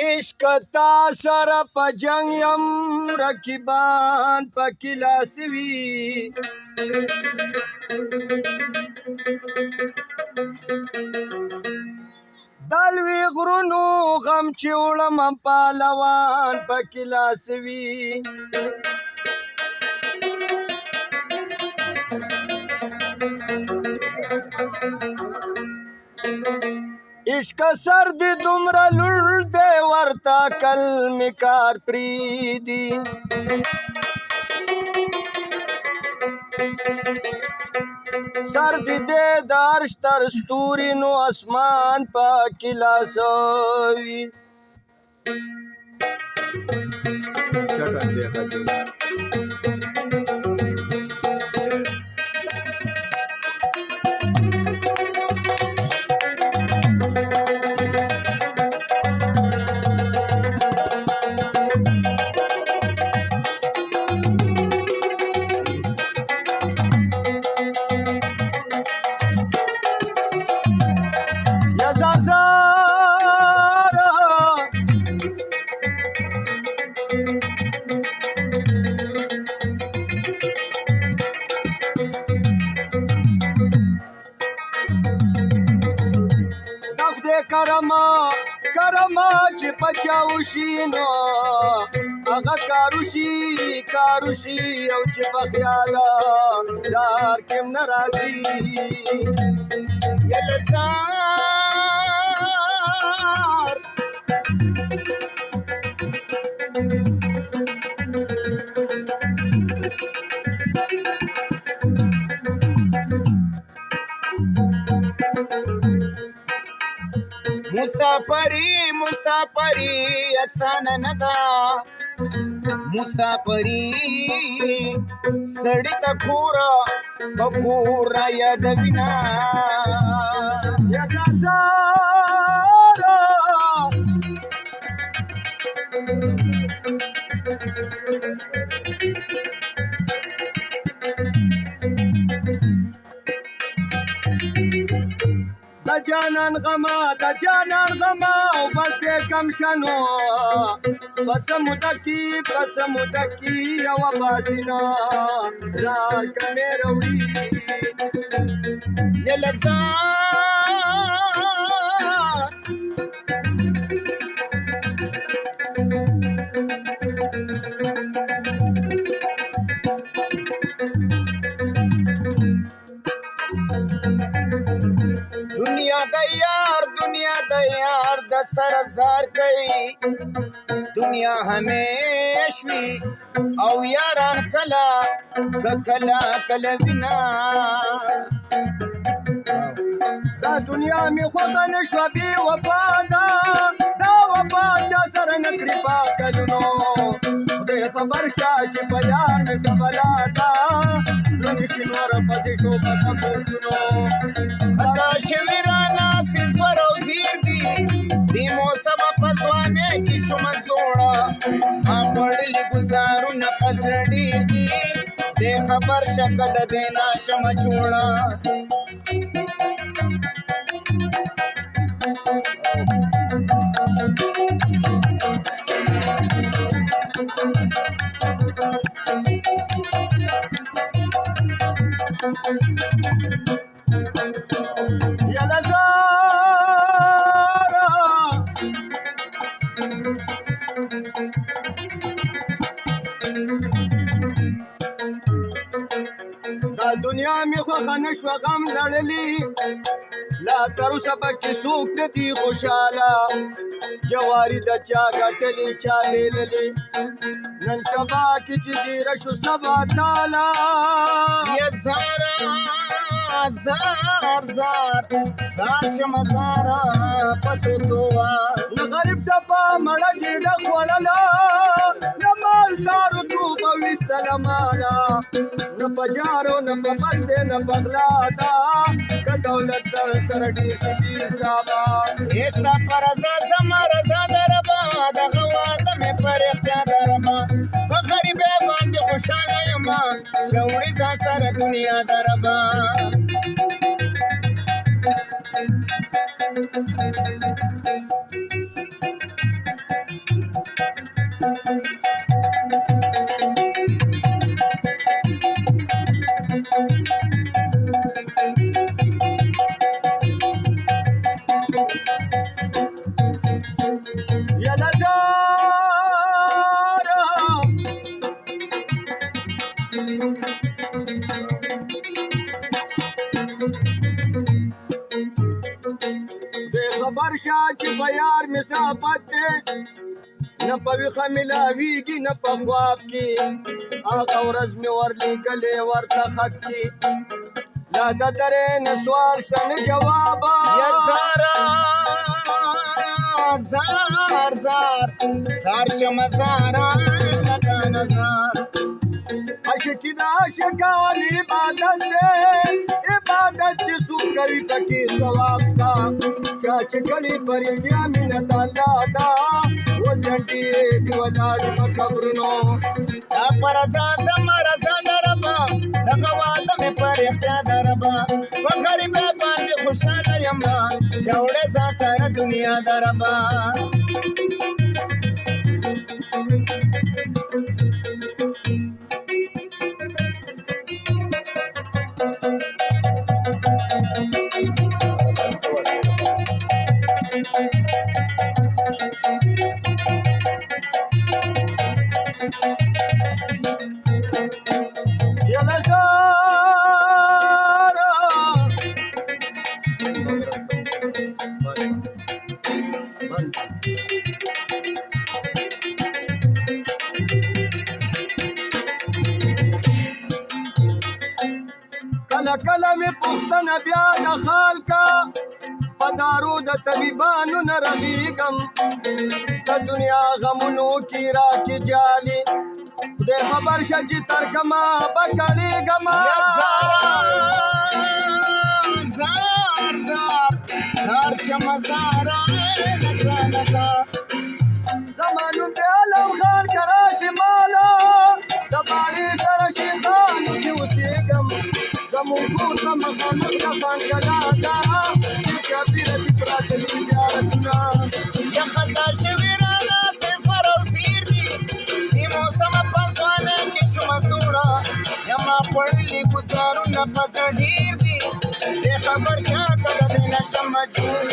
عشق تا سره په جنګ یم رقیبان پکې لاس وي د لوی غرونو غم چې وړم پهلوان پکې لاس وي عشق سر دی دومره لوړ دی ورته کل می کار پریدي سر دی دی د عرش تر ستوري نو اسمان پکې لاس وي کرما چې پچاو شي نو هغه کارو شي او چې په خیاله زار کم نه راځي یله زار مسافری آسان نه ده مسافری سړی ته کوره په کوره یادوینه د جانان غما او بس کم شنو بس مدکی او باسینا زار کمه روڑی یلزار دنیا د یار د سر زار کوي دنیا همیش وي او یاران کلا وینا دا دنیا می خوږه نشوه بې وفا ده دا وفا چا سره نه کړي پاکلونو خدای خبر شه چې په یار مې څه بلا ده زړه مې شي نور پسې شو په تپوسونو خطا شوي رانه صفر او زیر دي دې موسمه په ځوانۍ کې شومه جوړه ما خوړلي ګزارونه په زړه ډېر دي دې خبر شه که د دې ناشمه جوړه دنیا می خوښه نشوه غم لړلی لا تر اوسه پکې څوک نه دي خوشحاله جواري د چا ګټلې چا بېللې نن سبا کې چې دیره شو سبا تاله یا زاره زار شمه زاره پسو سوه نه غریب څپه مړه ډېډه خوړله نه مالدارو توبه ویستله ماله نه په جارو نه په بستې نه په غلا ده که دولت در سره ډېر شي ډېر صابه ستا په رضا زما رضا د ربه دغه واده مې په رښتیا د ربه په غریبۍ باندې خوشحاله یمه چې وړي ځان سره دنیا د ربه याला जरा बेखबर शाची बयार مسافت نه په ویښه ملاویږي نه په خواب کې هغه ورځ مې ورلیکلې ورته خط کې لا د درې نه سوال شته نه جوابه یا زارا زار زار زار شمه زارا لکه نظر عاشقي د عاشقان عبادت دی عبادت چې څوک کوي پکې ثواب شته چا چې کړي پرېږدیا مینه د الله ده اوس جنډې دي ولاړې په قبرونو دا پر رضا زما رضا د ربه دغه واده مې په رښتیا د ربه په غریبۍ باندې خوشحاله یم چې اوړې ځان سره دنیا د ربه یاله زاره کله کله مې پوښتنه بیا د خال کا په دارو د طبیبانو نه رغېږم د دنیا غمونو کې راکې جالي خدای خبر شه چې تر کومه به کړېږم زار زار زار شمه زارا لکه نظر زما نوم دی علم خان کراچي مالا د باړې سره شیخانو کې اوسېږم زموږ کور ته مخامخ د خانقلا ده چې چاپېره دي پراته دي زیارتونه یا خطا شوي راغه صفر او زیر دي بې موسمه په ځوانۍ کې شومه زوړه یما خوړلي ګزارونه په زړه ډېر دي دې خبر شه که د دې نه شم مجبور